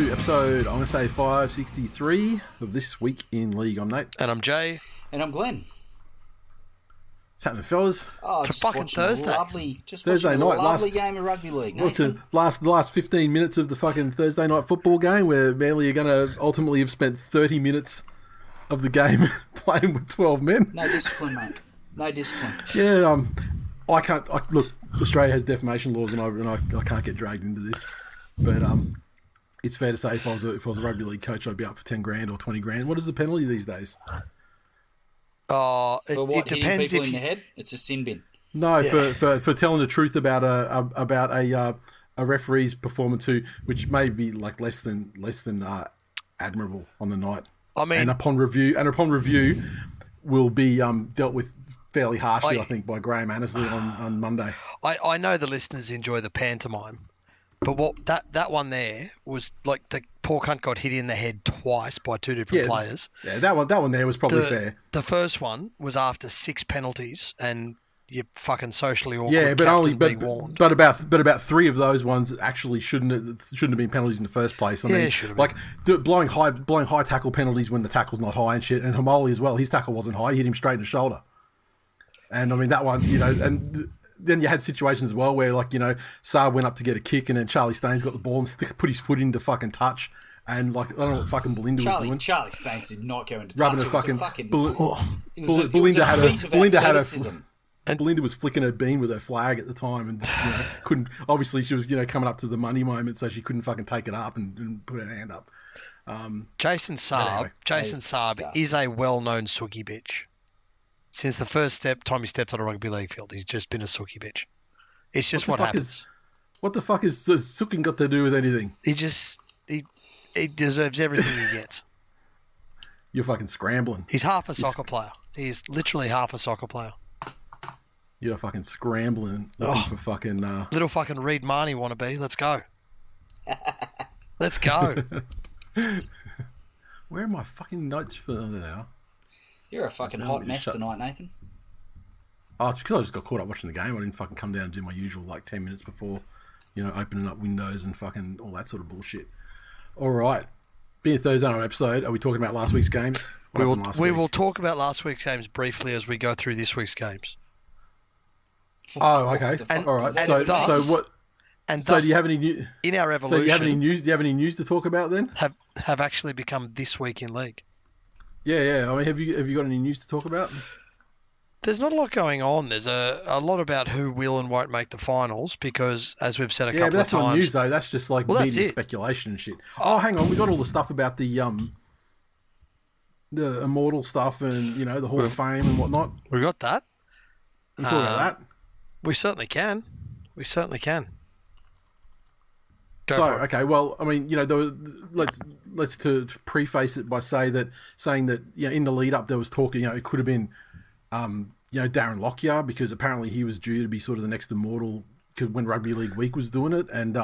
to episode, I'm going to say 563 of This Week in League. I'm Nate. And I'm Jay. And I'm Glenn. What's happening, fellas? Oh, it's a fucking Thursday. Thursday night. Lovely game of rugby league. The last 15 minutes of the fucking Thursday night football game where Manly are going to ultimately have spent 30 minutes of the game playing with 12 men. No discipline, mate. No discipline. Yeah, I can't... look, Australia has defamation laws and I can't get dragged into this. But it's fair to say if I was a rugby league coach, I'd be up for 10 grand or 20 grand. What is the penalty these days? It depends. Hitting people in the head, it's a sin bin. No, yeah. for telling the truth about a referee's performance which may be like less than admirable on the night. I mean, and upon review, will be dealt with fairly harshly, I think, by Graham Annesley on Monday. I know the listeners enjoy the pantomime, but what that one there was like the poor cunt got hit in the head twice by two different players. Yeah, that one there was probably fair. The first one was after 6 penalties, and you fucking socially awkward. Yeah, but about 3 of those ones actually shouldn't have been penalties in the first place. I mean, should have like blowing high tackle penalties when the tackle's not high and shit. And Hamoli as well, his tackle wasn't high; he hit him straight in the shoulder. And I mean that one, and then you had situations as well where, like, Saab went up to get a kick, and then Charlie Staines got the ball and put his foot into fucking touch, and like I don't know what fucking Belinda was doing. Charlie Staines did not go into rubbing touch. Belinda was flicking her bean with her flag at the time, and couldn't. Obviously, she was coming up to the money moment, so she couldn't fucking take it up and put her hand up. Jason Saab is a well-known sookie bitch. Since the first time he stepped on a rugby league field, he's just been a sookie bitch. It's just what happens. What the fuck is sooking got to do with anything? He deserves everything he gets. You're fucking scrambling. He's half a soccer player. He's literally half a soccer player. You're fucking scrambling, looking for fucking... Little fucking Reed Marnie wannabe. Let's go. Let's go. Where are my fucking notes for now? You're a fucking hot mess tonight, Nathan. Oh, it's because I just got caught up watching the game. I didn't fucking come down and do my usual 10 minutes before, opening up windows and fucking all that sort of bullshit. All right. Being a Thursday night episode, are we talking about last week's games? We will talk about last week's games briefly as we go through this week's games. Oh, okay. All right. So do you have any news? In our evolution, do you have any news to talk about then? Have actually become This Week in League. Yeah. I mean, have you got any news to talk about? There's not a lot going on. There's a lot about who will and won't make the finals because, as we've said a couple of times... Yeah, but that's not news, though. That's just media speculation and shit. Oh, hang on. We got all the stuff about the immortal stuff and, the Hall of Fame and whatnot. We got that. We talk about that? We certainly can. Okay, well, I mean, let's to preface it by saying that in the lead up there was talk, it could have been, Darren Lockyer, because apparently he was due to be sort of the next immortal when Rugby League Week was doing it, and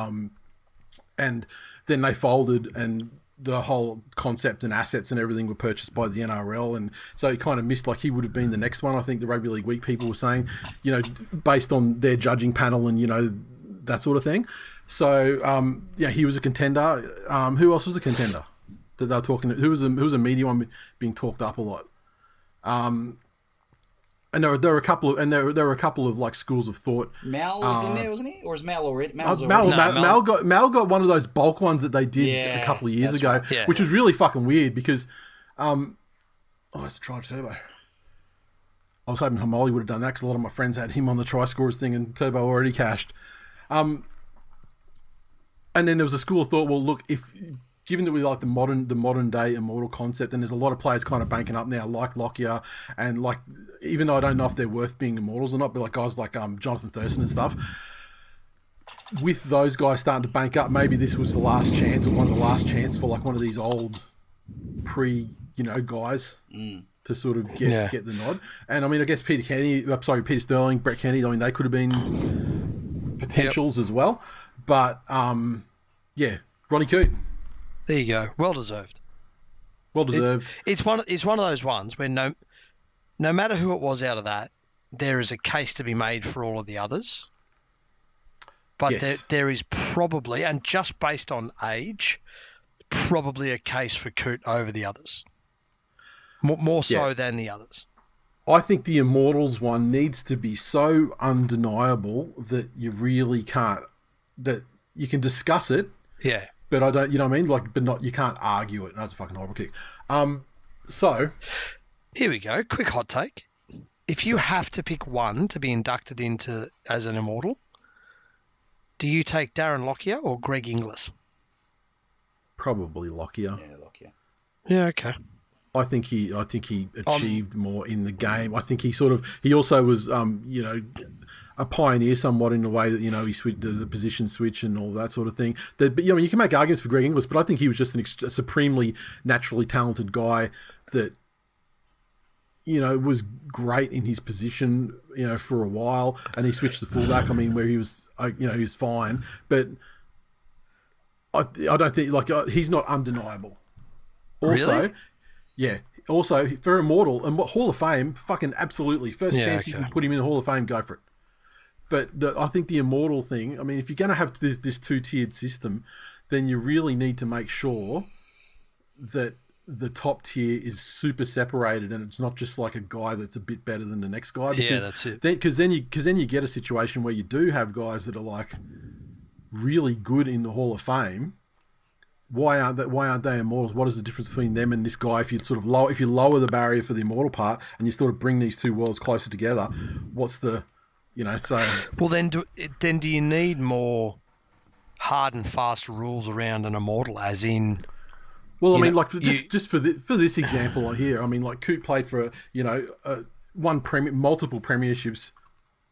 then they folded and the whole concept and assets and everything were purchased by the NRL, and so he kind of missed, he would have been the next one. I think the Rugby League Week people were saying, based on their judging panel and that sort of thing. So he was a contender. Who else was a contender that they were talking? Who was a media one being talked up a lot? And there were a couple of schools of thought. Mal was in there, wasn't he? Or was Mal already? Mal got one of those bulk ones that they did a couple of years ago, right. which was really fucking weird because, it's a try turbo. I was hoping Hamoli would have done that because a lot of my friends had him on the try scorers thing and Turbo already cashed. And then there was a school of thought. Well, look, given that we like the modern day immortal concept, and there's a lot of players kind of banking up now, like Lockyer, and even though I don't know if they're worth being immortals or not, but guys like Jonathan Thurston and stuff. With those guys starting to bank up, maybe this was the last chance, or one of the last chances for one of these old guys to sort of get the nod. And I mean, I guess Peter Sterling, Brett Kennedy. I mean, they could have been potentials as well, but Ronnie Coote. There you go. Well deserved. It's one of those ones where no matter who it was out of that, there is a case to be made for all of the others. But there is probably, and just based on age, probably a case for Coot over the others. More so than the others. I think the Immortals one needs to be so undeniable that you really can't, that you can discuss it. Yeah. But I don't, you know what I mean? Like, but not, you can't argue it. That's a fucking horrible kick. So. Here we go. Quick hot take. If you have to pick one to be inducted into as an Immortal, do you take Darren Lockyer or Greg Inglis? Probably Lockyer. Yeah, Lockyer. Yeah, okay. I think he achieved more in the game. I think he also was, a pioneer somewhat in the way that, he switched, there's a position switch and all that sort of thing. But, you can make arguments for Greg Inglis, but I think he was just a supremely naturally talented guy that, was great in his position, for a while, and he switched to fullback. I mean, where he was, he was fine, but I don't think, he's not undeniable. Also, really? Yeah. Also, for Immortal and Hall of Fame, fucking absolutely. First chance you can put him in the Hall of Fame, go for it. But I think the Immortal thing, I mean, if you're going to have this two-tiered system, then you really need to make sure that the top tier is super separated and it's not just like a guy that's a bit better than the next guy. Because that's it. Because then you get a situation where you do have guys that are like really good in the Hall of Fame. Why aren't they Immortals? What is the difference between them and this guy? If you lower the barrier for the Immortal part and you sort of bring these two worlds closer together, what's the, so? Well, then do you need more hard and fast rules around an Immortal, as in? Well, I mean, just for this example here, I mean, like Coot played for multiple premierships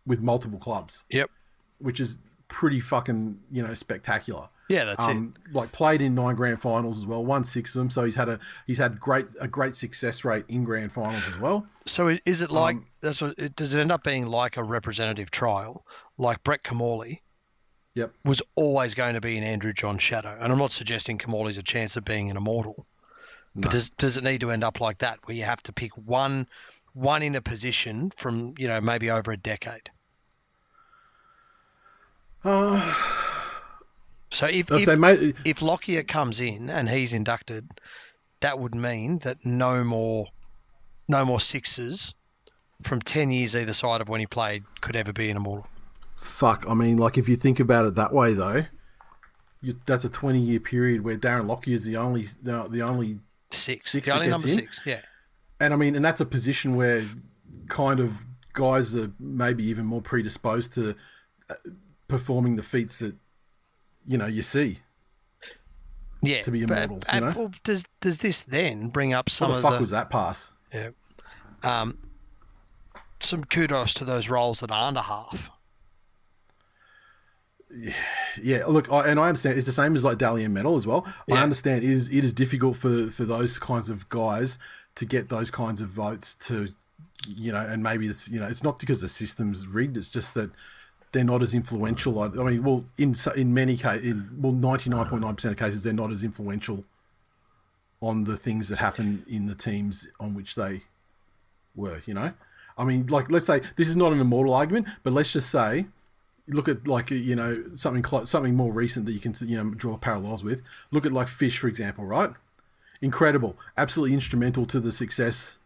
with multiple clubs. Yep. Which is pretty fucking spectacular. Yeah, that's it. Like played in 9 grand finals as well, won 6 of them. So he's had a great success rate in grand finals as well. So is it like does it end up being like a representative trial, like Brett Kamali? Yep. Was always going to be an Andrew John shadow, and I'm not suggesting Kamali's a chance of being an Immortal, but does it need to end up like that, where you have to pick one in a position from maybe over a decade? So if Lockyer comes in and he's inducted, that would mean that no more sixes from 10 years either side of when he played could ever be an Immortal. Fuck, I mean, like if you think about it that way though, that's a 20-year period where Darren Lockyer is the only six. The only number 6, yeah. And I mean, and that's a position where kind of guys are maybe even more predisposed to performing the feats that you see. Yeah, to be Immortals. Well, does this then bring up some what the fuck was that pass? Yeah. Some kudos to those roles that aren't a half. Yeah, look, I understand it's the same as like Dalian Medal as well. Yeah. I understand it is difficult for those kinds of guys to get those kinds of votes to, and maybe it's it's not because the system's rigged. It's just that they're not as influential. I mean, well, in many cases, 99.9% of cases, they're not as influential on the things that happen in the teams on which they were. I mean, like let's say this is not an Immortal argument, but let's just say. Look at like something more recent that you can draw parallels with. Look at like Fish, for example, right? Incredible, absolutely instrumental to the success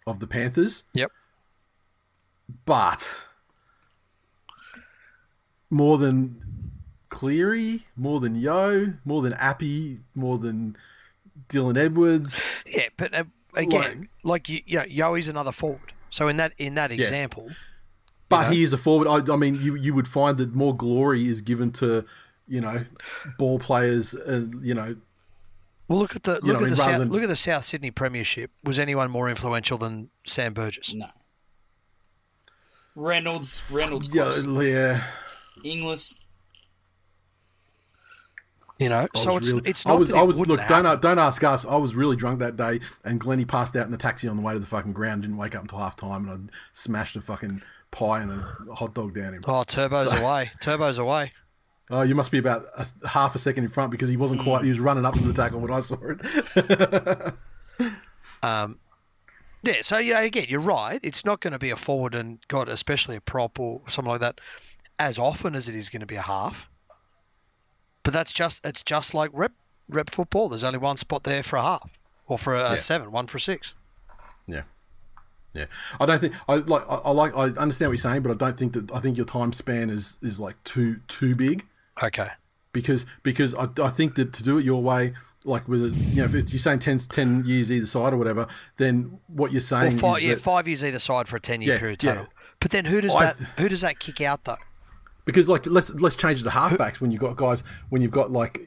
of the Panthers. Yep. But more than Cleary, more than Yo, more than Appy, more than Dylan Edwards. Yeah, but again, Yo is another forward. So in that example. But he is a forward. I mean, you would find that more glory is given to, ball players. Well, look at the South Sydney Premiership. Was anyone more influential than Sam Burgess? No. Reynolds. Yeah. Inglis. It's not. Don't ask us. I was really drunk that day, and Glennie passed out in the taxi on the way to the fucking ground. Didn't wake up until half time, and I smashed a fucking pie and a hot dog down him. Oh, Turbo's away. Oh, you must be about half a second in front because he wasn't quite. He was running up to the tackle when I saw it. Yeah. So again, you're right. It's not going to be a forward and especially a prop or something like that, as often as it is going to be a half. But it's just like rep football. There's only one spot there for a half or for a 7, one for a 6. Yeah. Yeah, I don't think I understand what you're saying, but I don't think that. I think your time span is like too big. Okay. Because I think that to do it your way, like with if you're saying 10 years either side or whatever, then what you're saying is 5 years either side for a 10-year period total. Yeah. But then who does that kick out though? Because like let's change it to halfbacks when you've got guys like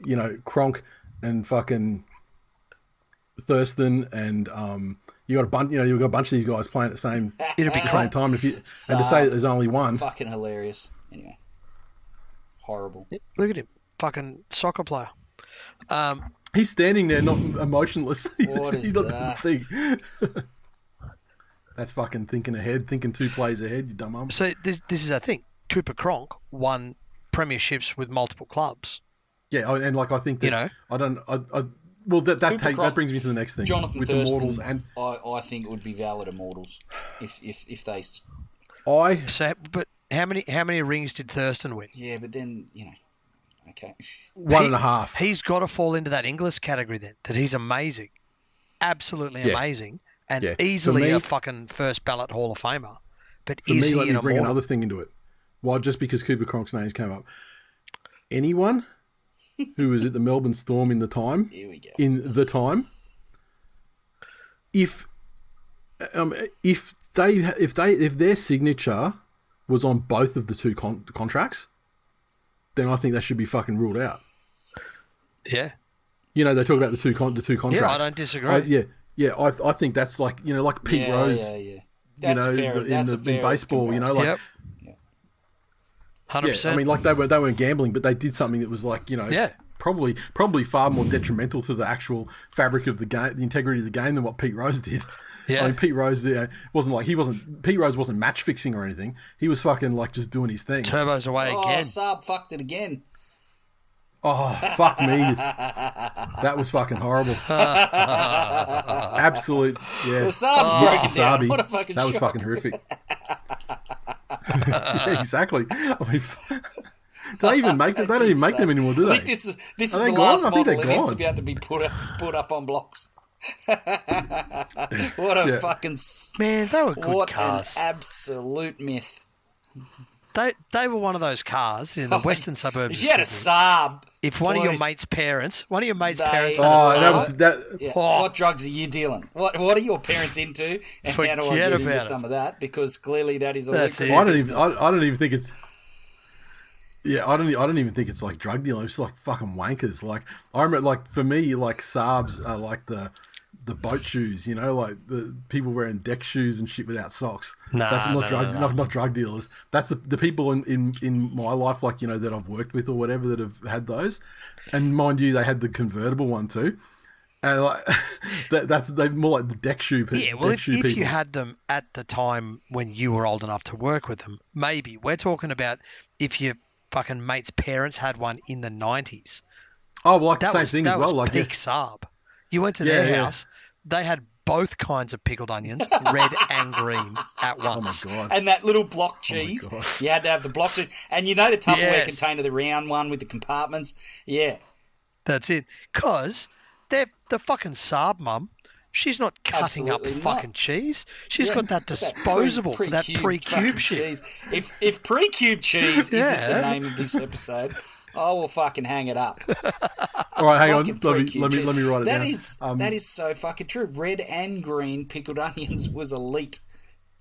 Cronk and fucking Thurston and you got a bunch you've got a bunch of these guys playing at the same time. And to say that there's only one, fucking hilarious. Anyway, horrible. Look at him, fucking soccer player. He's standing there, not emotionless. He's not doing a thing. That's fucking thinking ahead, thinking 2 plays ahead. You dumb mum. So this is a thing. Cooper Cronk won premierships with multiple clubs. Yeah, and like I think that that brings me to the next thing. Jonathan with Thurston, the Immortals, and I think it would be valid Immortals if they. But how many rings did Thurston win? Yeah, but then okay, 1.5. He's got to fall into that Inglis category then. That he's amazing, absolutely amazing, and easily a fucking first ballot Hall of Famer. But is he an immortal? Bring another thing into it. Why? Just because Cooper Cronk's names came up. Anyone who was at the Melbourne Storm in the time, if their signature was on both of the 2 contracts, then I think that should be fucking ruled out. Yeah. They talk about the two contracts. Yeah, I don't disagree. I think that's like like Pete Rose. Yeah. That's fair. In baseball, Yep. 100%. Yeah, I mean, like they weren't gambling, but they did something that was like probably far more detrimental to the actual fabric of the game, the integrity of the game, than what Pete Rose did. Yeah, I mean, Pete Rose Pete Rose wasn't match fixing or anything. He was fucking like just doing his thing. Turbo's away again. Saab fucked it again. Oh, fuck me. That was fucking horrible. Absolute, yeah. The Saab broke it down. What a fucking That was shock. fucking horrific. Yeah, exactly. I mean, they don't even make them anymore, do they? I think this is the last model that needs to be able to be put up on blocks. What a fucking man! They were good cars. An absolute myth. They were one of those cars in the western suburbs. If you had a Saab, one of your mates' parents had a Saab. That was that. Yeah. What drugs are you dealing? What are your parents into? And how do I get into some of that? Because clearly that is a lucrative business. I don't even think it's. Yeah, I don't even think it's like drug dealing. It's like fucking wankers. Like I remember, like for me, like Saabs are like the boat shoes. Like the people wearing deck shoes and shit without socks. That's not drug dealers. That's the people in my life, like that I've worked with or whatever, that have had those. And mind you, they had the convertible one too. And like they're more like the deck shoe people. Yeah, well, if you had them at the time when you were old enough to work with them, maybe. We're talking about if your fucking mate's parents had one in the 90s. Oh, well, like the same thing as well. Like peak Saab. You went to their house. They had both kinds of pickled onions, red and green, at once. Oh my God. And that little block cheese. You had to have the block cheese. And the Tupperware container, the round one with the compartments. Yeah. That's it. Because the fucking Saab mum, she's not cutting up fucking cheese. She's got that disposable, that pre-cube shit. Cheese. If pre-cube cheese isn't the name of this episode, I will fucking hang it up. All right, hang on. Let me write it down. That is so fucking true. Red and green pickled onions was elite.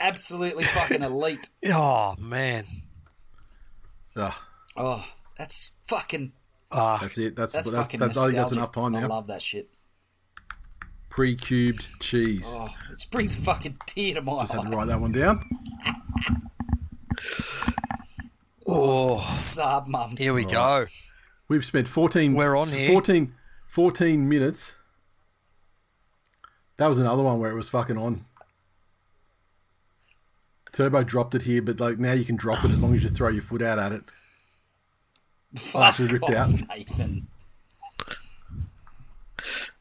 Absolutely fucking elite. Oh, man. Oh, that's fucking... That's it. That's fucking I think that's enough time now. I love that shit. Pre-cubed cheese. Oh, it brings a fucking tear to my eye. Just had to write that one down. Oh, Saab mums. Here we go. We've spent 14. We're on here. 14 minutes. That was another one where it was fucking on. Turbo dropped it here, but like now you can drop it as long as you throw your foot out at it. Fuck off, Nathan.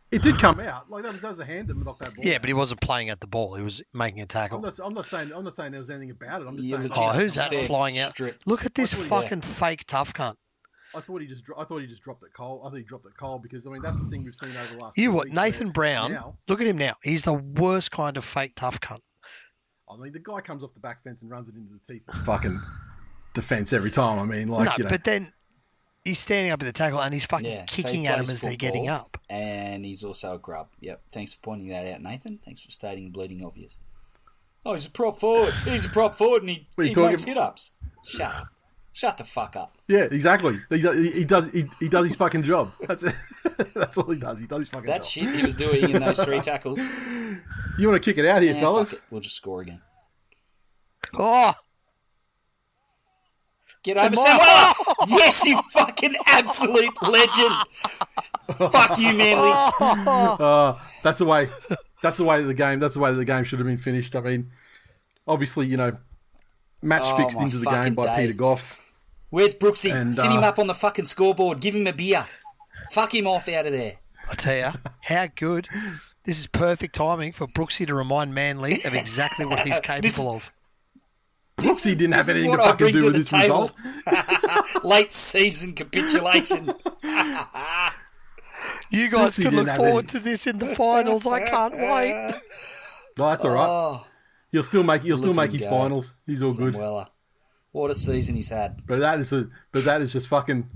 It did come out. Like that was a hand that knocked that ball. Yeah, but he wasn't playing at the ball. He was making a tackle. I'm not saying there was anything about it. I'm just saying. Oh, who's that flying out? Look at this fucking fake tough cunt. I thought he just dropped it cold. I think he dropped it cold because I mean that's the thing we've seen over the last. You what? Nathan Brown. Look at him now. He's the worst kind of fake tough cunt. I mean, the guy comes off the back fence and runs it into the teeth of fucking defense every time. I mean, like, but then he's standing up at the tackle and he's fucking kicking at him as they're getting up. And he's also a grub. Yep. Thanks for pointing that out, Nathan. Thanks for stating bleeding obvious. Oh, he's a prop forward. He's a prop forward and he makes hit-ups. Shut up. Shut the fuck up. Yeah, exactly. He does his fucking job. That's it. That's all he does. He does his fucking job. That shit he was doing in those 3 tackles. You want to kick it out here, fellas? We'll just score again. Oh! Get over Samuel! Yes, you fucking absolute legend! Fuck you, Manly. That's the way the game should have been finished. I mean, obviously, match fixed into the game by Peter Goff. Where's Brooksy? Sit him up on the fucking scoreboard. Give him a beer. Fuck him off out of there. I tell you, how good. This is perfect timing for Brooksy to remind Manly of exactly what he's capable of. Brooksy didn't have anything to fucking do with this result. Late season capitulation. You guys could look forward to this in the finals. I can't wait. No, that's all right. He'll still make his finals. He's all good. What a season he's had. But that is just fucking.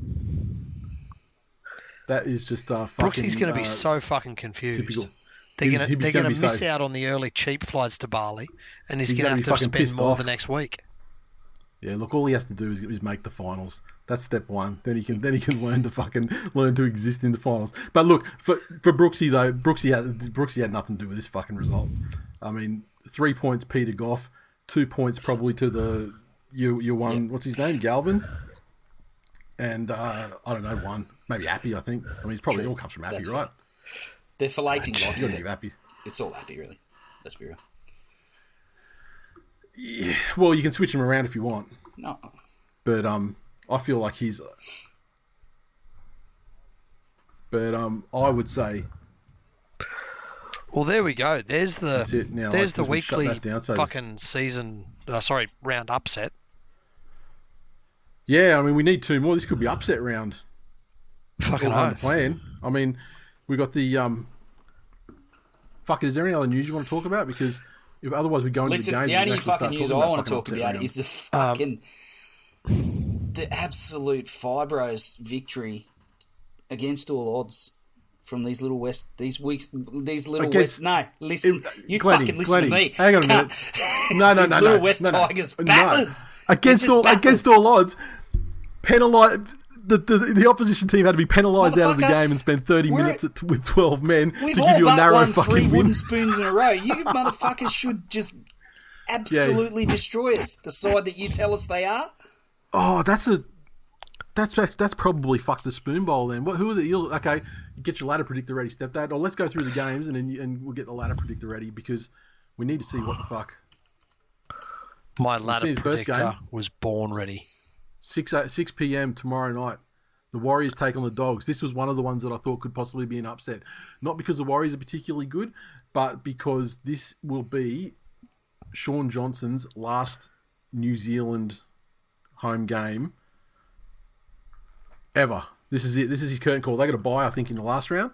That is just fucking. Brooksy's going to be so fucking confused. Typical. They're going to miss out on the early cheap flights to Bali, and he's going to have to spend more the next week. Yeah, look, all he has to do is make the finals. That's step one. Then he can learn to exist in the finals. But look, for Brooksy though, Brooksy had nothing to do with this fucking result. I mean, 3 points Peter Goff, 2 points probably to the your one. Yep. What's his name? Galvin. And I don't know, one maybe Appy. I think. I mean, it's probably all comes from Appy, right? They're filleting Lockie. Happy. It's all Appy, really. Let's be real. Yeah, well, you can switch him around if you want. No. But I feel like he's. But I would say. Well, there we go. There's the weekly fucking season. Round upset. Yeah, I mean, we need 2 more. This could be upset round. Fucking oath. Plan. I mean, we got the Fuck it. Is there any other news you want to talk about? Because otherwise we go into the games. The only fucking news I want to talk about is the fucking the absolute Fibros victory against all odds from these little West. No, listen. Fucking listen to me. Hang on a minute. No. Little West Tigers batters against all odds. Penalise. The opposition team had to be penalised out of the game and spend 30 minutes with 12 men to give you a narrow fucking win. 3 wooden spoons in a row. You motherfuckers should just absolutely destroy us. The side that you tell us they are. Oh, that's probably fuck the spoon bowl then. Who are the Eels? Okay, get your ladder predictor ready, stepdad. Or let's go through the games and we'll get the ladder predictor ready because we need to see what the fuck. My ladder predictor was born ready. 6 p.m. tomorrow night. The Warriors take on the Dogs. This was one of the ones that I thought could possibly be an upset. Not because the Warriors are particularly good, but because this will be Sean Johnson's last New Zealand home game ever. This is it. This is his curtain call. They got a bye, I think, in the last round.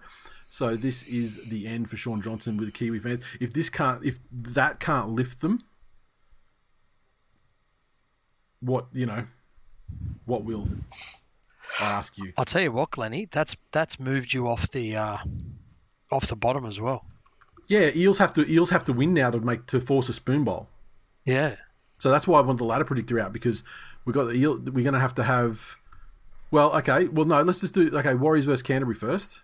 So this is the end for Sean Johnson with the Kiwi fans. If that can't lift them, what will? I ask you. I'll tell you what, Glennie, that's moved you off the bottom as well. Yeah, Eels have to win now to force a spoon bowl. Yeah. So that's why I want the ladder predictor out because we're going to have. Well, okay. Well, no. Let's just do Warriors versus Canterbury first.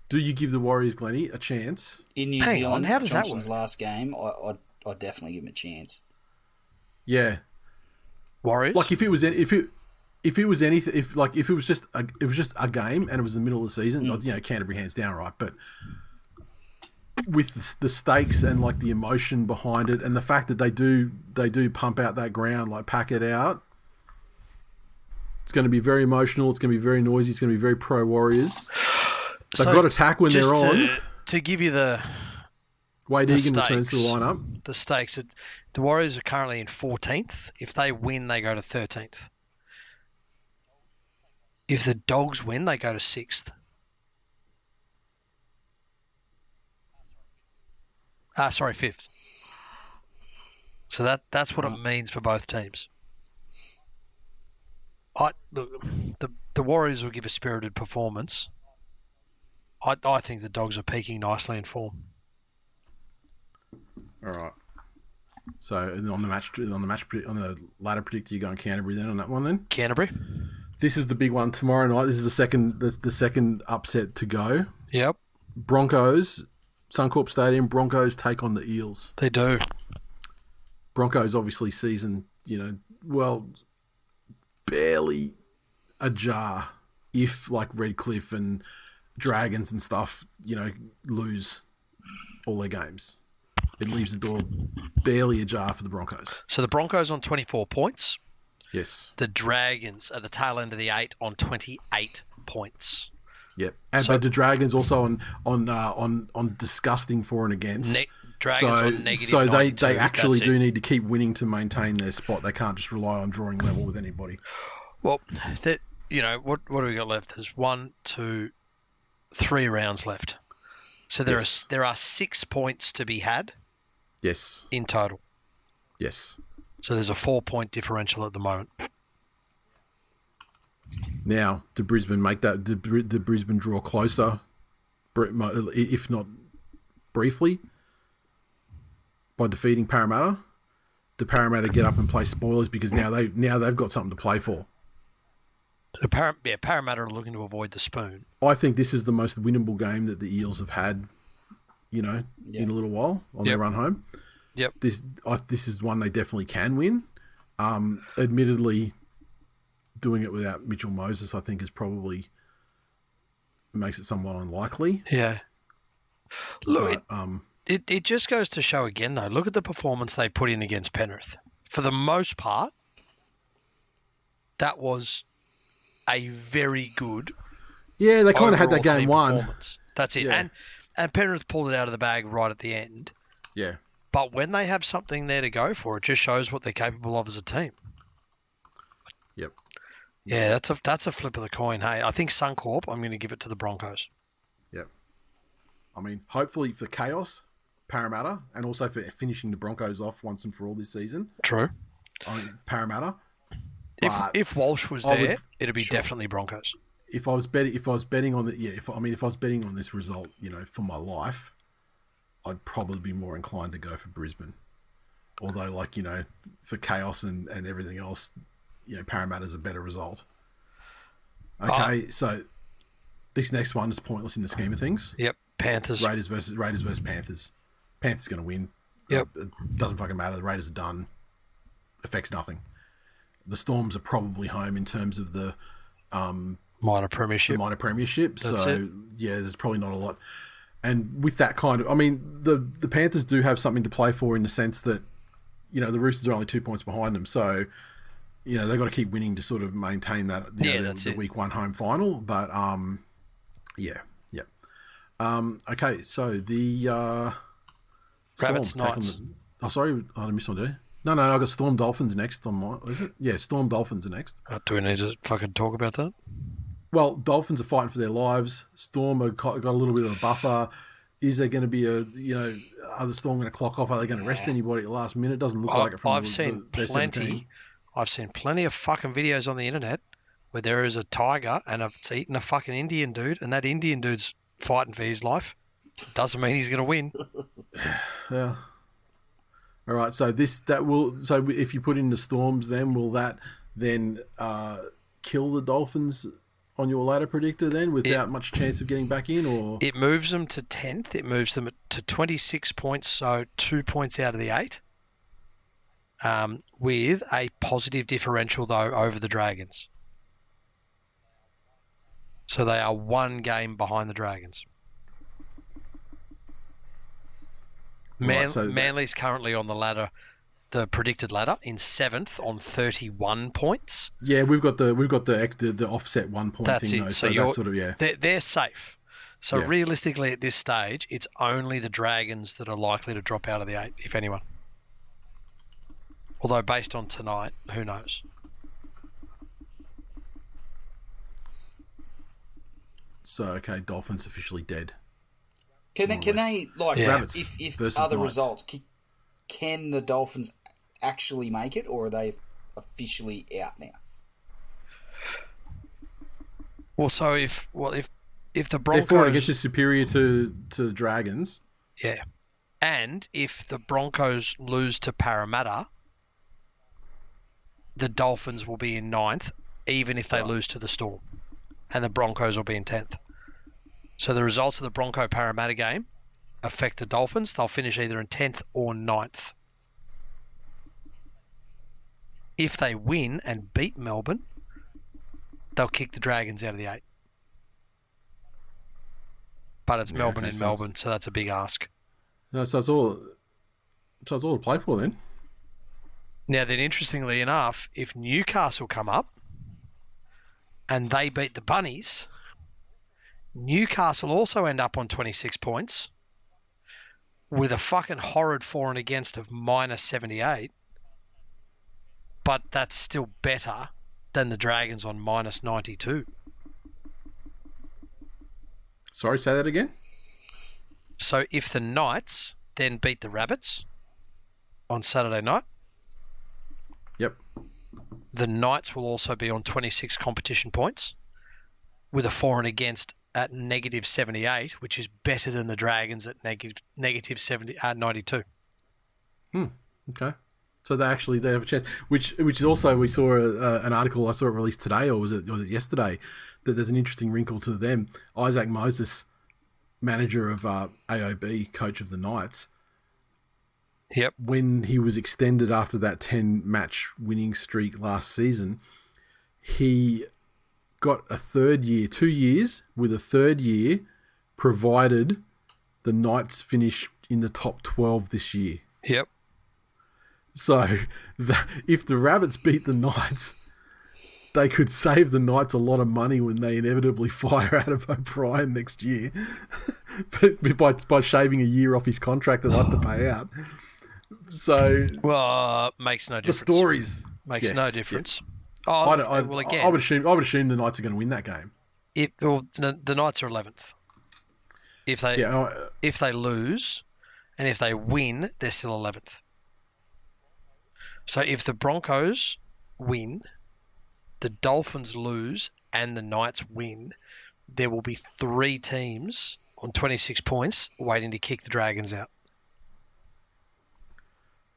Do you give the Warriors, Glennie, a chance in New Zealand? How does Johnson's that work? Last game, I'd definitely give him a chance. Yeah. Warriors. Like if it was anything, if it was just a game and it was the middle of the season, Canterbury hands down, right? But with the stakes and like the emotion behind it, and the fact that they do pump out that ground, like pack it out, it's going to be very emotional. It's going to be very noisy. It's going to be very pro Warriors. They've got to attack when they're on. To give you the Wade Egan returns to the lineup. The stakes. The Warriors are currently in 14th. If they win, they go to 13th. If the Dogs win, they go to 6th. Sorry, 5th. So that's what it means for both teams. Look, the Warriors will give a spirited performance. I think the Dogs are peaking nicely in form. All right. So on the ladder predictor, you're going Canterbury then on that one then? Canterbury. This is the big one tomorrow night. This is the second upset to go. Yep. Broncos, Suncorp Stadium. Broncos take on the Eels. They do. Broncos obviously season, barely ajar if like Redcliffe and Dragons and stuff, lose all their games. It leaves the door barely ajar for the Broncos. So the Broncos on 24 points. Yes. The Dragons are the tail end of the 8 on 28 points. Yep. But the Dragons also on disgusting for and against. Dragons on negative so 92, they actually do need to keep winning to maintain their spot. They can't just rely on drawing level with anybody. Well, what do we got left? There's 1, 2, 3 rounds left. So there are 6 points to be had. Yes. In total. Yes. So there's a 4-point differential at the moment. Now, did Brisbane make that? Did Brisbane draw closer, if not briefly, by defeating Parramatta? Did Parramatta get up and play spoilers because now they've got something to play for? Parramatta are looking to avoid the spoon. I think this is the most winnable game that the Eels have had, in a little while on their run home. Yep. This is one they definitely can win. Admittedly, doing it without Mitchell Moses, I think, is probably makes it somewhat unlikely. Yeah. Look, it just goes to show again, though. Look at the performance they put in against Penrith. For the most part, that was a very good. Yeah, they kind of had that game won. That's it. Yeah. And Penrith pulled it out of the bag right at the end. Yeah. But when they have something there to go for, it just shows what they're capable of as a team. Yep. Yeah, that's a flip of the coin. Hey, I think Suncorp, I'm going to give it to the Broncos. Yep. I mean, hopefully for chaos, Parramatta, and also for finishing the Broncos off once and for all this season. True. Parramatta. If Walsh was there, it'd be definitely Broncos. If I was betting on if I was betting on this result, for my life, I'd probably be more inclined to go for Brisbane. Although, for chaos and everything else, Parramatta's a better result. Okay, so this next one is pointless in the scheme of things. Yep, Panthers. Raiders versus Panthers. Panthers going to win. Yep. It doesn't fucking matter. The Raiders are done. Affects nothing. The Storms are probably home in terms of the minor premiership. That's it. Yeah, there's probably not a lot. And with that kind of, the Panthers do have something to play for in the sense that, the Roosters are only 2 points behind them. So, they've got to keep winning to sort of maintain that, the week 1 home final. But, yeah. Okay, so the Rabbits Knights. Sorry, I missed one, do you? No, I got Storm Dolphins next on my... Is it? Yeah, Storm Dolphins are next. Do we need to fucking talk about that? Well, Dolphins are fighting for their lives. Storm have got a little bit of a buffer. Is there going to be are the Storm going to clock off? Are they going to rest anybody at the last minute? It doesn't look like it from I've seen plenty of fucking videos on the internet where there is a tiger and it's eating a fucking Indian dude, and that Indian dude's fighting for his life. Doesn't mean he's going to win. Yeah. All right, so if you put in the Storms, then will that then kill the Dolphins on your ladder predictor then without much chance of getting back in? Or it moves them to 10th. It moves them to 26 points, so 2 points out of the 8, with a positive differential, though, over the Dragons. So they are 1 game behind the Dragons. Manly's currently on the ladder, the predicted ladder, in 7th on 31 points. Yeah, we've got the offset 1 point that's thing. It. Though, so that's sort of they're safe. So realistically, at this stage, it's only the Dragons that are likely to drop out of the 8, if anyone. Although based on tonight, who knows? So okay, Dolphins officially dead. Can they like Rabbits if versus other Knights. results? Can the Dolphins actually make it, or are they officially out now? Well, so if the Broncos, Broncos, I guess, is superior to the Dragons. yeah, and if the Broncos lose to Parramatta, the Dolphins will be in 9th, even if they lose to the Storm, and the Broncos will be in 10th. So the results of the Bronco-Parramatta game affect the Dolphins. They'll finish either in 10th or 9th. If they win and beat Melbourne, they'll kick the Dragons out of the 8. But it's Melbourne in Melbourne, so that's a big ask. No, so it's all to play for then. Now then, interestingly enough, if Newcastle come up and they beat the Bunnies, Newcastle also end up on 26 points with a fucking horrid for and against of minus 78, but that's still better than the Dragons on minus 92. Sorry, say that again? So if the Knights then beat the Rabbits on Saturday night, yep, the Knights will also be on 26 competition points with a for and against at negative 78, which is better than the Dragons at negative 92. Okay. So they have a chance. Which is also, we saw an article, I saw it released today, or was it yesterday, that there's an interesting wrinkle to them. Isaac Moses, manager of AOB, coach of the Knights. Yep. When he was extended after that 10-match winning streak last season, he got a third year, 2 years with a third year, provided the Knights finish in the top 12 this year. Yep. So if the Rabbits beat the Knights, they could save the Knights a lot of money when they inevitably fire Adam O'Brien next year by shaving a year off his contract that they'll have to pay out. So, well, makes no difference. The stories makes no difference. Yeah. Oh, again, I would assume the Knights are going to win that game. The Knights are 11th. If they lose, and if they win, they're still 11th. So if the Broncos win, the Dolphins lose, and the Knights win, there will be 3 teams on 26 points waiting to kick the Dragons out.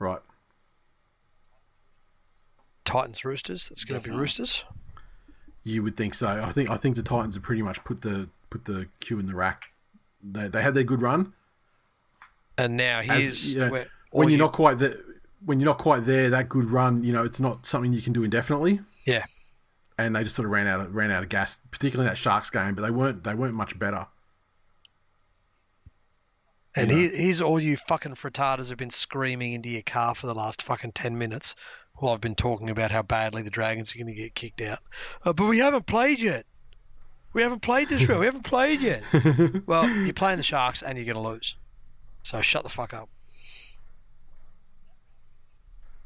Right. Titans, Roosters. That's going to be Roosters. You would think so. I think the Titans have pretty much put the queue in the rack. They had their good run, and now here's when you're not quite there. When you're not quite there, that good run, it's not something you can do indefinitely. Yeah. And they just sort of ran out of gas, particularly in that Sharks game. But they weren't much better. And here's all you fucking frittatas have been screaming into your car for the last fucking 10 minutes while I've been talking about how badly the Dragons are going to get kicked out. But we haven't played yet. We haven't played this round. We haven't played yet. Well, you're playing the Sharks and you're going to lose. So shut the fuck up.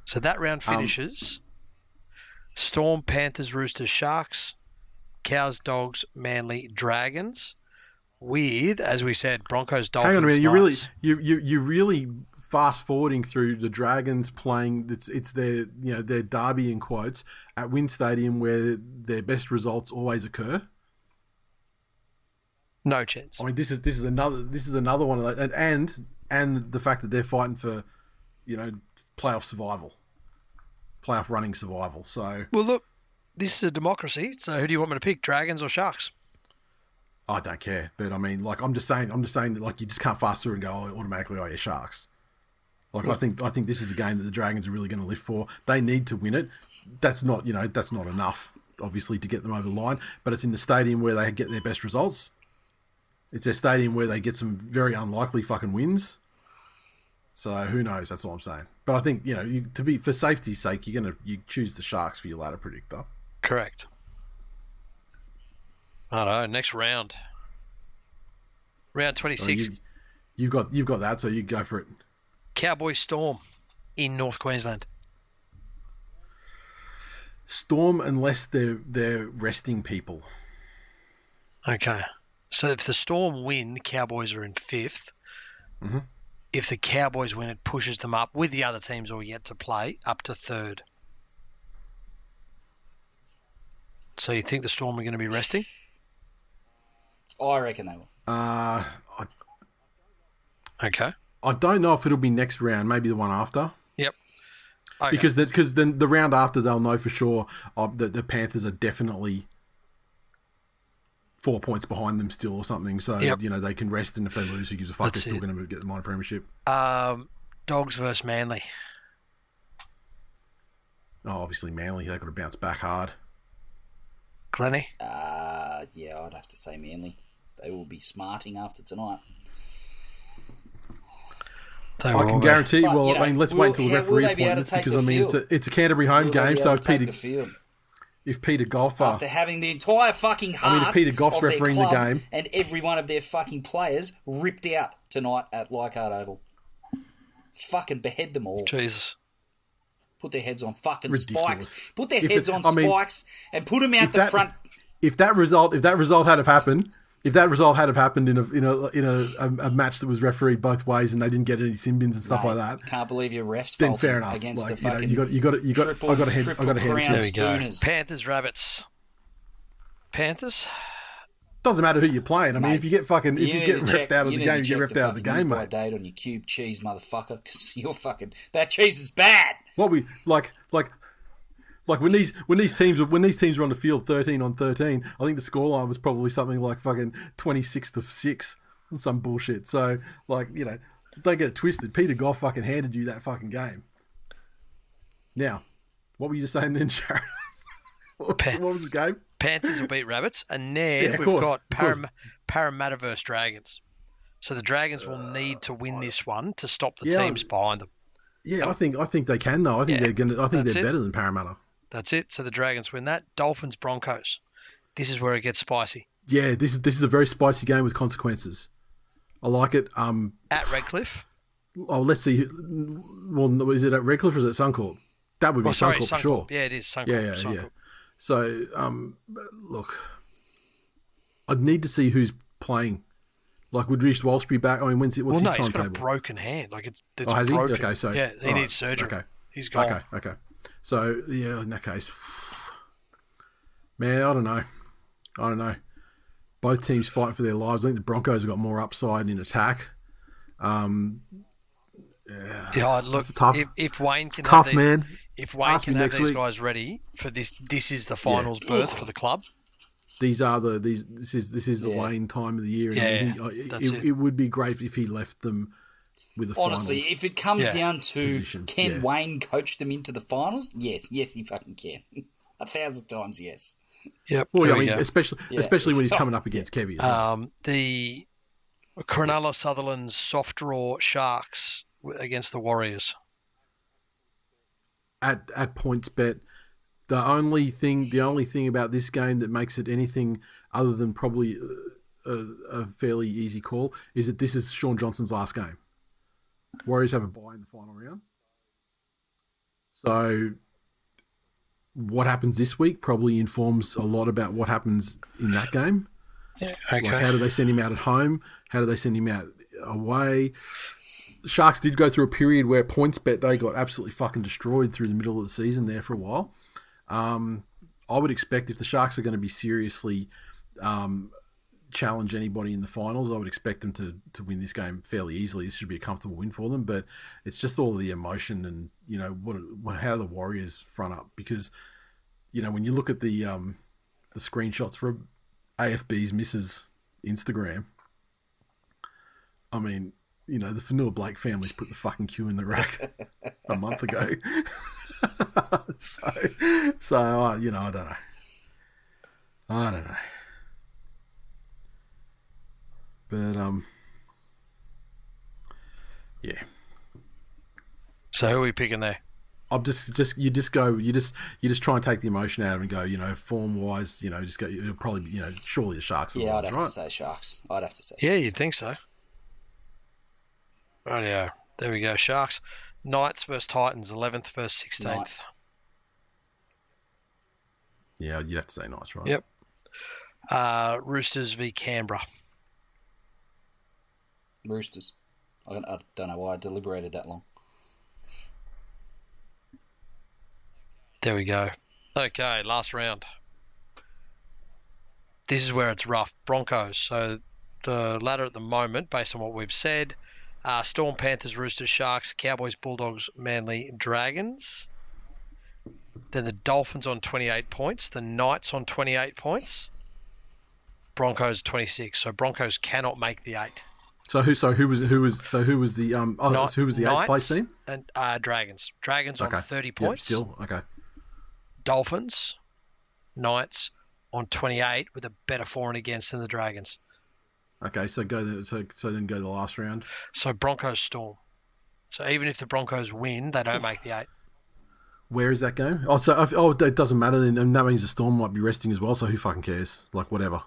So that round finishes Storm, Panthers, Roosters, Sharks, Cows, Dogs, Manly, Dragons, with, as we said, Broncos, Dolphins. Hang on a minute, Knights. you're really fast forwarding through the Dragons playing. It's their their derby in quotes at WIN Stadium where their best results always occur. No chance. I mean, this is another one of those, and the fact that they're fighting for playoff running survival. So, well, look, this is a democracy. So, who do you want me to pick, Dragons or Sharks? I don't care, but I mean, like, I'm just saying that, like, you just can't fast through and go automatically, yeah, Sharks. Like, I think this is a game that the Dragons are really going to live for. They need to win it. That's not enough, obviously, to get them over the line. But it's in the stadium where they get their best results. It's their stadium where they get some very unlikely fucking wins. So who knows? That's all I'm saying. But I think for safety's sake, you choose the Sharks for your ladder predictor. Correct. I don't know. Next round, round 26. You've got that, so you go for it. Cowboy Storm in North Queensland. Storm, unless they're resting people. Okay. So if the Storm win, the Cowboys are in 5th. Mm-hmm. If the Cowboys win, it pushes them up, with the other teams all yet to play, up to 3rd. So you think the Storm are going to be resting? I reckon they will. Okay. I don't know if it'll be next round, maybe the one after. Yep. Okay. Because then the round after they'll know for sure that the Panthers are definitely 4 points behind them still or something. So, they can rest, and if they lose, who gives a fuck? They're still going to get the minor premiership. Dogs versus Manly. Oh, obviously Manly. They've got to bounce back hard. Glennie? Yeah, I'd have to say Manly. They will be smarting after tonight. I can guarantee. But, well, let's wait until the referee appointments because it's a Canterbury home game. So if Peter Goff, after having the entire fucking heart if Peter Goff's refereeing the game and every one of their fucking players ripped out tonight at Leichhardt Oval, fucking behead them all. Jesus. Put their heads on fucking Ridiculous. spikes. Put their heads on spikes and put them out the front. If that result had have happened. If that result had have happened in a match that was refereed both ways and they didn't get any sin bins and stuff like that, can't believe your refs. Then fair enough. Against the fucking, I got a head. There we go. Panthers, Rabbits. Panthers. Doesn't matter who you're playing. I mean, if you get refed out of the game, you get refed out of the game, mate. Date on your cube cheese, motherfucker, because you're fucking that cheese is bad. What we like when these teams were on the field 13-13, I think the scoreline was probably something like fucking 26-6 and some bullshit. So don't get it twisted. Peter Goff fucking handed you that fucking game. Now, what were you just saying then, Sharon? what was the game? Panthers will beat Rabbits, and then we've got Parramatta versus Dragons. So the Dragons will need to win this one to stop the teams behind them. Yeah, I think they can though. I think they're better than Parramatta. That's it. So the Dragons win that. Dolphins, Broncos. This is where it gets spicy. Yeah, this is a very spicy game with consequences. I like it. At Redcliffe. Oh, let's see. Well, is it at Redcliffe or is it Suncorp? That would be Suncorp for sure. Yeah, it is Suncorp. Yeah. So, look, I'd need to see who's playing. Like, would Reece Walsh be back? I mean, what's his timetable? He's got a broken hand. Like, it's has broken. He? Okay, so he needs surgery. Okay, he's gone. Okay. So, yeah, in that case, man, I don't know. Both teams fighting for their lives. I think the Broncos have got more upside in attack. Look, if Wayne can have these, man. If Wayne can have these guys ready for this is the finals berth for the club. This is the Wayne time of the year. It would be great if he left them with the honestly, finals. if it comes down to position. Can Wayne coach them into the finals? Yes, he fucking can. 1,000 times yes. Yep. Well, especially when he's coming up against Kevy. The Cronulla Sutherland soft draw Sharks against the Warriors. At points bet, the only thing about this game that makes it anything other than probably a fairly easy call is that this is Sean Johnson's last game. Warriors have a bye in the final round. So what happens this week probably informs a lot about what happens in that game. Yeah, okay. Like, how do they send him out at home? How do they send him out away? Sharks did go through a period where points bet they got absolutely fucking destroyed through the middle of the season there for a while. I would expect if the Sharks are going to be seriously challenge anybody in the finals, I would expect them to win this game fairly easily. This should be a comfortable win for them, but it's just all the emotion and how the Warriors front up, because when you look at the screenshots for AFB's missus Instagram, I mean, the Fanua Blake family's put the fucking queue in the rack a month ago. so I don't know. But yeah. So who are we picking there? I'm just try and take the emotion out of it and go, form wise, just go. It'll probably, surely the Sharks. Yeah, I'd have to say Sharks. Yeah, you'd think so. Right, yeah. There we go. Sharks. Knights versus Titans. 11th versus 16th. Knights. Yeah, you'd have to say Knights, right? Yep. Roosters v Canberra. Roosters. I don't know why I deliberated that long. There we go. Okay, last round. This is where it's rough. Broncos. So the ladder at the moment, based on what we've said, Storm, Panthers, Roosters, Sharks, Cowboys, Bulldogs, Manly, Dragons. Then the Dolphins on 28 points. The Knights on 28 points. Broncos 26. So Broncos cannot make the 8. So who was the eighth place team? And Dragons. Dragons on 30 points. Yep, still okay. Dolphins, Knights on 28 with a better for and against than the Dragons. Okay, so then go to the last round. So Broncos, Storm. So even if the Broncos win, they don't make the 8. Where is that game? It doesn't matter then, and that means the Storm might be resting as well. So who fucking cares? Like whatever.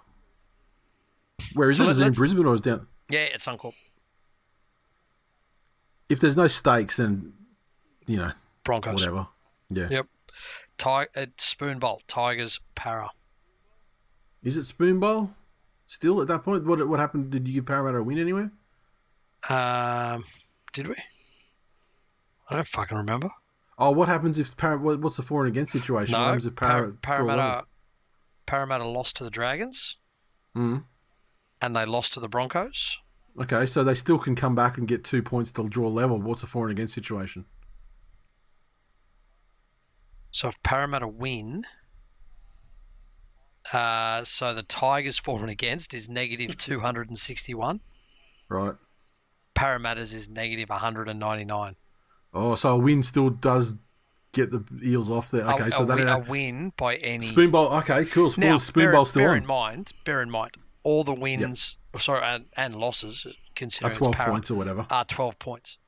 Where is it? Is it in Brisbane or is it down? Yeah, it's Suncorp. If there's no stakes, then Broncos. Whatever. Yeah. Yep. Spoon Bowl. Tigers, Para. Is it Spoon Bowl? Still at that point? What happened? Did you give Parramatta a win anywhere? Did we? I don't fucking remember. Oh, what happens if what's the for and against situation? No, what happens if Parramatta lost to the Dragons. Mm. And they lost to the Broncos. Okay, so they still can come back and get 2 points to draw level. What's the for and against situation? So if Parramatta win, so the Tigers for and against is negative 261. Right. Parramatta's is negative 199. Oh, so a win still does get the Eels off there. Okay, a win by any Spoon Bowl. Okay, cool. Now, Spoon Bowl still bear on. Bear in mind, all the wins, and losses, considering 12 points or whatever, are 12 points.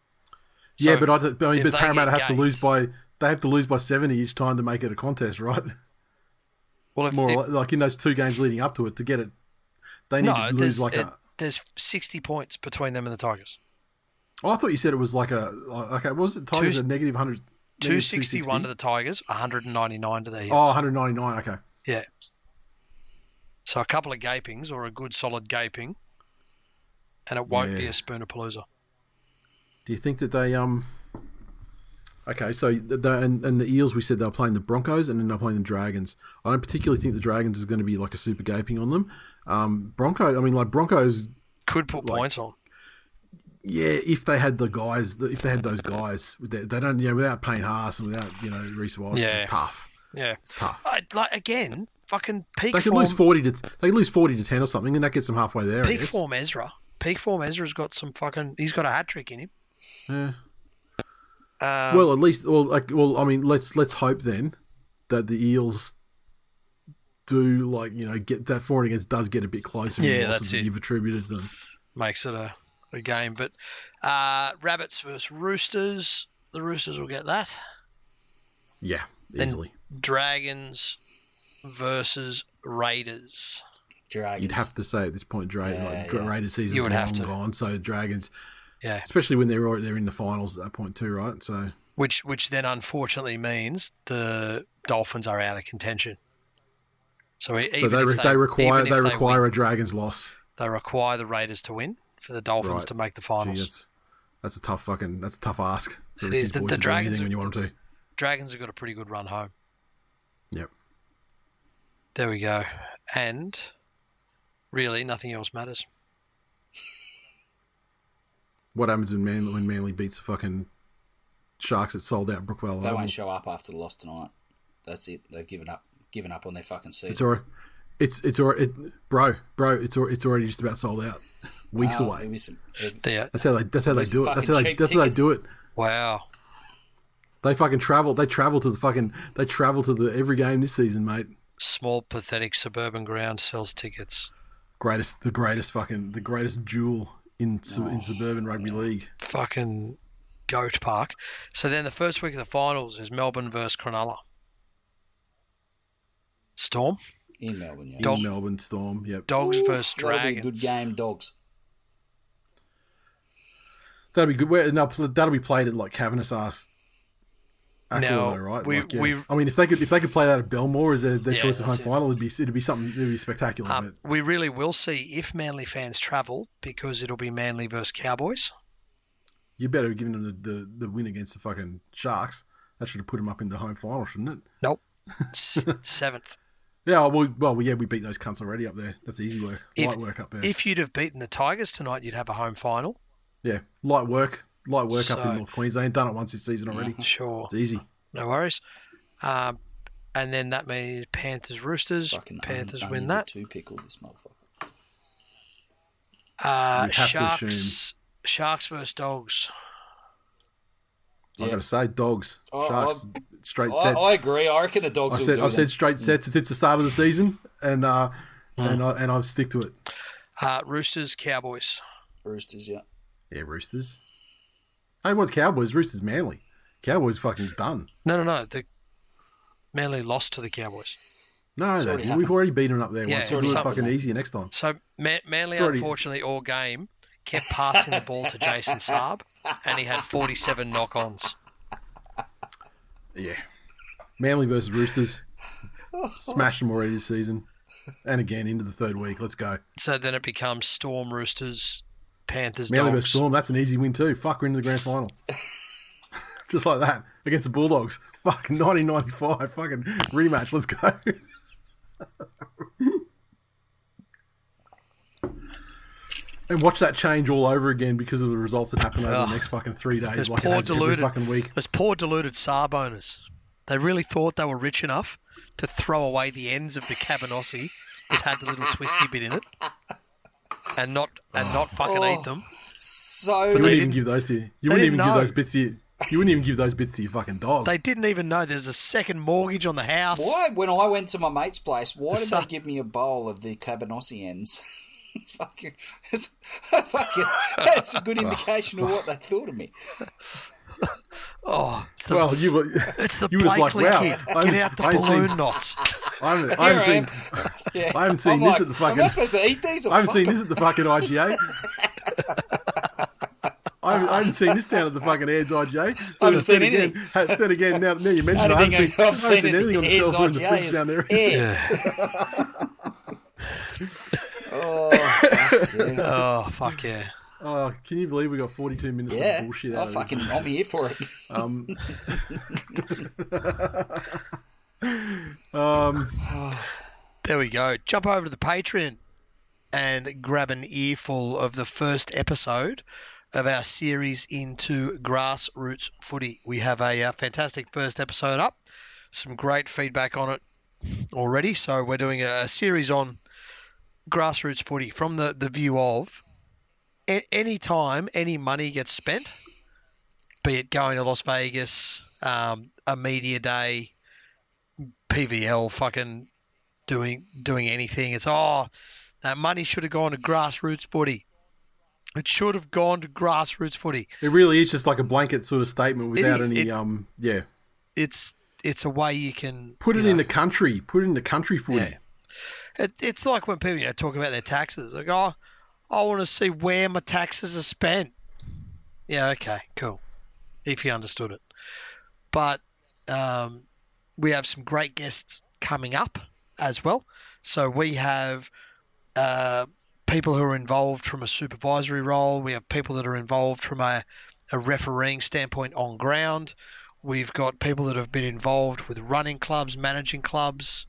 So yeah, but Parramatta has to lose by. They have to lose by 70 each time to make it a contest, right? Well, like in those 2 games leading up to it to get it, they need to lose there's 60 points between them and the Tigers. Oh, I thought you said it was like what was it? Tigers are negative 100. 261 to the Tigers, 199 to the Eels. Oh, 199, okay. Yeah. So a couple of gapings or a good solid gaping, and it won't be a Spoonerpalooza. Do you think that they Okay, so and the Eels, we said they were playing the Broncos and then they're playing the Dragons. I don't particularly think the Dragons is going to be like a super gaping on them. Broncos could put points on. Yeah, if they had those guys, they don't, without Payne Haas and without, Reece Walsh, it's tough. Yeah, it's tough. Again, fucking peak. They could lose 40 to 10 or something, and that gets them halfway there. Peak form Ezra's got some fucking. He's got a hat trick in him. Yeah. Well, at least, let's hope then that the Eels do get that for and against does get a bit closer. Yeah, that's it. You've attributed to them. Makes it a game, but Rabbits versus Roosters. The Roosters will get that. Yeah, easily. Then Dragons versus Raiders. Dragons. You'd have to say at this point, Raiders season's long gone, so Dragons. Yeah, especially when they're in the finals at that point too, right? So which then unfortunately means the Dolphins are out of contention. So they require a Dragons loss. They require the Raiders to win for the Dolphins to make the finals. Gee, that's a tough ask. It is. The Dragons when you want them to. Dragons have got a pretty good run home. Yep. There we go. And really, nothing else matters. What happens when Manly beats the fucking Sharks that sold out Brookwell? They won't show up after the loss tonight. That's it. They've given up on their fucking season. It's already, bro. It's already just about sold out. Weeks away. That's how they do it. That's how they do it. Wow. They fucking travel. They travel to the every game this season, mate. Small pathetic suburban ground sells tickets. The greatest jewel in suburban rugby league. Fucking goat park. So then the first week of the finals is Melbourne versus Cronulla. Storm? In Melbourne, yeah. In Melbourne, Storm, yep. Dogs versus Dragons. That'll be a good game, Dogs. That'll be good. That'll be played at like cavernous ass Aqua, Now, though, right? I mean, if they could play that at Belmore as their choice of home final, it'd be something. It'd be spectacular. We really will see if Manly fans travel, because it'll be Manly versus Cowboys. You better have given them the win against the fucking Sharks. That should have put them up in the home final, shouldn't it? Nope. 7th. Yeah, we beat those cunts already up there. That's easy work. Light work up there. If you'd have beaten the Tigers tonight, you'd have a home final. Yeah, light work up in North Queensland. Done it once this season already. Sure. It's easy. No worries. And then that means Panthers Roosters. Panthers win that. Two Pickled, this motherfucker. Sharks versus Dogs. I got to say, Dogs. Sharks, straight sets. I agree. I reckon the Dogs I've said straight sets since the start of the season, and I'll stick to it. Roosters, Cowboys. Roosters, yeah. Yeah, Roosters. Hey, what Cowboys? Roosters, Manly. Cowboys fucking done. No. The Manly lost to the Cowboys. No, we've already beaten them up there once. We'll do it fucking easier next time. So Manly, unfortunately, all game kept passing the ball to Jason Saab, and he had 47 knock-ons. Yeah. Manly versus Roosters. Smashed them already this season. And again, into the third week. Let's go. So then it becomes Storm, Roosters, Panthers, Manly Dogs. versus Storm, that's an easy win too. Fuck, we're into the grand final. Just like that. Against the Bulldogs. Fucking 1995. Fucking rematch. Let's go. And watch that change all over again because of the results that happen over the next fucking 3 days. Those like poor deluded fucking week. Those poor deluded Saab owners. They really thought they were rich enough to throw away the ends of the cabanossi that had the little twisty bit in it, and not fucking eat them. So you wouldn't even give those to you. You wouldn't even give those bits to you. You wouldn't even give those bits to your fucking dog. They didn't even know there's a second mortgage on the house. Why? When I went to my mate's place, why did they give me a bowl of the cabanossi ends? That's a good indication of what they thought of me. It's the Blakely like, kid. Get out the balloon knots. I haven't seen this at the fucking. Am I supposed to eat these? I haven't seen this at the fucking IGA. I haven't seen this down at the fucking Aids IGA. I haven't seen anything. Then again, now you mention it, I haven't seen anything on the shelves or in the fridge down there. Fuck yeah. Oh, can you believe we got 42 minutes of bullshit out of this? I'm here for it. There we go. Jump over to the Patreon and grab an earful of the first episode of our series into grassroots footy. We have a fantastic first episode up. Some great feedback on it already. So we're doing a series on grassroots footy from the view of any time any money gets spent, be it going to Las Vegas, a media day, PVL, fucking doing anything. It's that money should have gone to grassroots footy. It should have gone to grassroots footy. It really is just like a blanket sort of statement without any It's a way you can put it in the country. Put it in the country footy. Yeah. It's like when people talk about their taxes. Like, I want to see where my taxes are spent. Yeah, okay, cool. If you understood it. But we have some great guests coming up as well. So we have people who are involved from a supervisory role. We have people that are involved from a refereeing standpoint on ground. We've got people that have been involved with running clubs, managing clubs,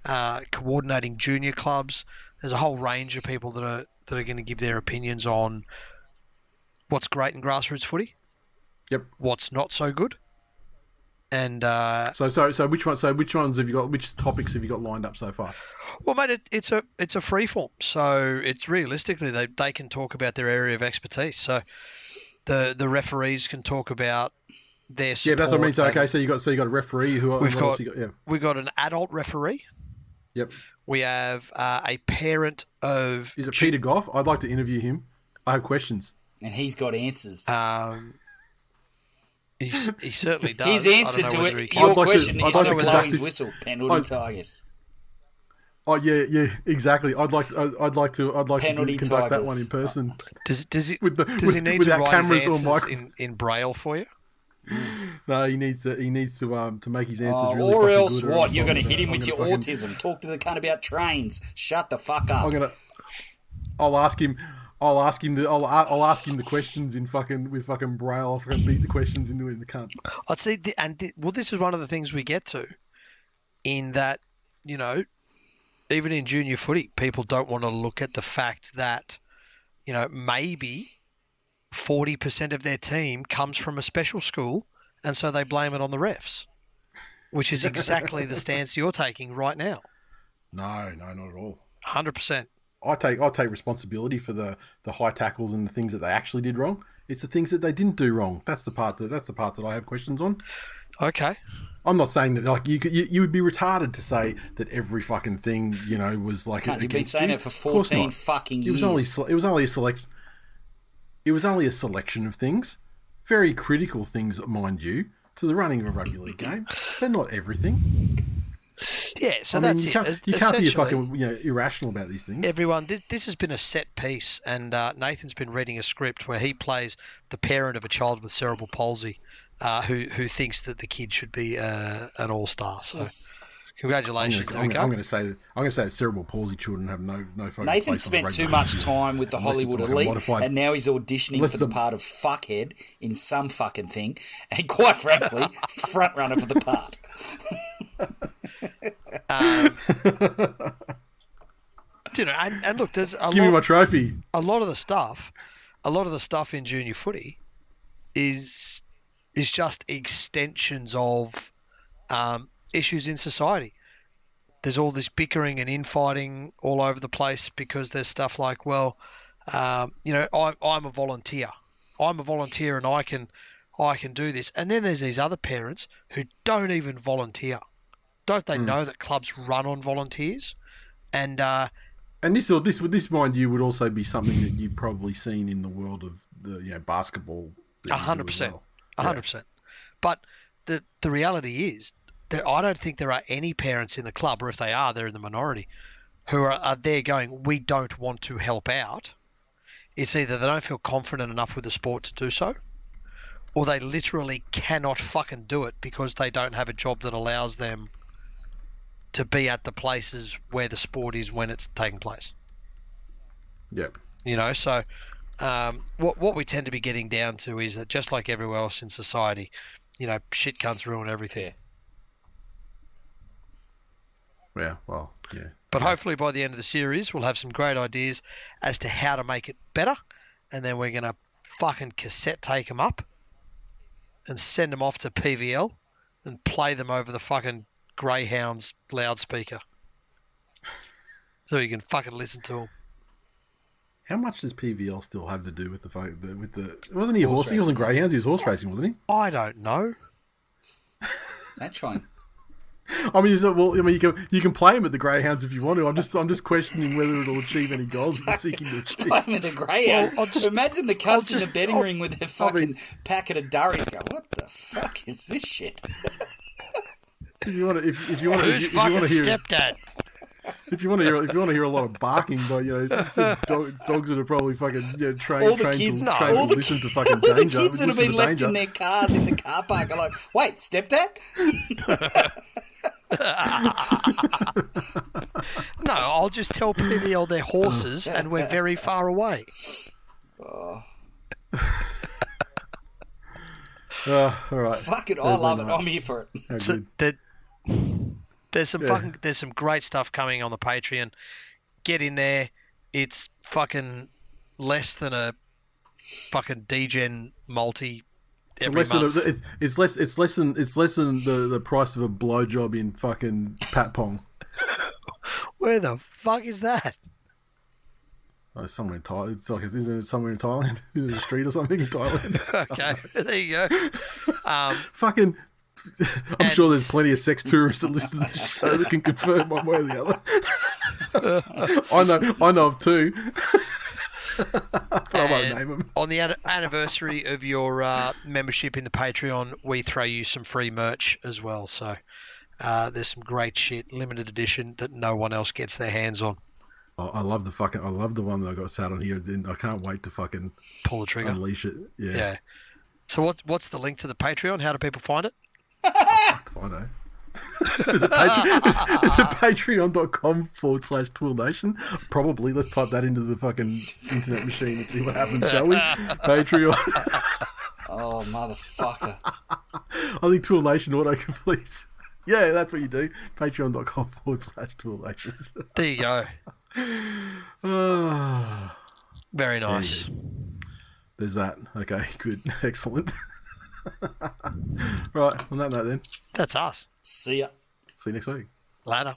coordinating junior clubs. There's a whole range of people that are going to give their opinions on what's great in grassroots footy. Yep. What's not so good. And so which ones have you got? Which topics have you got lined up so far? Well, mate, it's a free form, so it's realistically they can talk about their area of expertise. So the referees can talk about their support. Yeah, that's what I mean. So you got a referee who we've got an adult referee. Yep. We have a parent of. Is it Peter Goff? I'd like to interview him. I have questions. And he's got answers. He certainly does. His answer to it, your question is to blow his whistle. Penalty Tigers. Oh yeah, exactly. I'd like to conduct that one in person. Does he need to write his answers in Braille for you? No, he needs to make his answers really. Or fucking else good, what? You're going to I'm hit him with your fucking, autism. Talk to the cunt about trains. Shut the fuck up. I'll ask him the questions in fucking with fucking braille. I'll fucking beat the questions into the cunt. I'd say, this is one of the things we get to, in that, you know, even in junior footy, people don't want to look at the fact that, you know, maybe 40% of their team comes from a special school, and so they blame it on the refs, which is exactly the stance you're taking right now. No, not at all. 100%. I take responsibility for the high tackles and the things that they actually did wrong. It's the things that they didn't do wrong. That's the part that I have questions on. Okay. I'm not saying that like you would be retarded to say that every fucking thing, you know, was like. You've been saying it for 14 fucking years. It was only a selection of things, very critical things, mind you, to the running of a rugby league game, but not everything. Yeah, so that's it. You can't be fucking irrational about these things. Everyone, this has been a set piece, and Nathan's been reading a script where he plays the parent of a child with cerebral palsy, who thinks that the kid should be an all-star. So, congratulations. I'm going to say that cerebral palsy children have no focus. Nathan spent too much time with the Hollywood elite, and now he's auditioning for the part of fuckhead in some fucking thing, and quite frankly, front runner for the part. You know, and look, there's give me my trophy. A lot of the stuff in junior footy is just extensions of issues in society. There's all this bickering and infighting all over the place because there's stuff like, well, you know, I'm a volunteer. I'm a volunteer and I can do this. And then there's these other parents who don't even volunteer. Don't they know that clubs run on volunteers? And this, mind you, would also be something that you've probably seen in the world of the basketball. 100%, 100%. But the reality is that I don't think there are any parents in the club, or if they are, they're in the minority, who are there going, we don't want to help out. It's either they don't feel confident enough with the sport to do so, or they literally cannot fucking do it because they don't have a job that allows them to be at the places where the sport is when it's taking place. Yeah. You know, so what we tend to be getting down to is that just like everywhere else in society, you know, shit cunts ruin everything. Yeah, well, yeah. But hopefully by the end of the series, we'll have some great ideas as to how to make it better, and then we're going to fucking cassette take them up and send them off to PVL and play them over the fucking Greyhound's loudspeaker so you can fucking listen to them. How much does PVL still have to do with the wasn't he a horse? He wasn't Greyhounds. He was horse racing, wasn't he? I don't know. That's fine. I mean, you can play him at the Greyhounds if you want to. I'm just questioning whether it'll achieve any goals it's seeking to achieve. Play him at the Greyhounds. Imagine the cunts in the betting ring with their fucking packet of durries. Go, what the fuck is this shit? If you want to hear stepdad? If you want to hear a lot of barking by dogs that are probably fucking trained to listen to fucking danger. All the kids that have been left in their cars in the car park are like, wait, stepdad? No, I'll just tell PVL they're horses and we're very far away. Oh. All right. Fuck it, I love it. I'm here for it. So there's some great stuff coming on the Patreon. Get in there. It's fucking less than a fucking degen multi every month. It's less than the price of a blowjob in fucking Pat Pong. Where the fuck is that? Oh, it's somewhere in Thailand. It's like, isn't it somewhere in Thailand? Is it a street or something in Thailand? Okay, there you go. Fucking. I'm sure there's plenty of sex tourists that listen to the show that can confirm one way or the other. I know of two. I won't name them. On the anniversary of your membership in the Patreon, we throw you some free merch as well. So there's some great shit, limited edition that no one else gets their hands on. I love the one that I got sat on here, and I can't wait to fucking pull the trigger, unleash it. Yeah. So what's the link to the Patreon? How do people find it? I know. Is it patreon.com/TWiL Nation? Probably. Let's type that into the fucking internet machine and see what happens, shall we? Patreon. Oh, motherfucker. I think TWiL Nation autocomplete. Yeah, that's what you do. Patreon.com/TWiL Nation. There you go. Very nice. There's that. Okay, good. Excellent. Right, on that note then. That's us. See ya. See you next week. Later.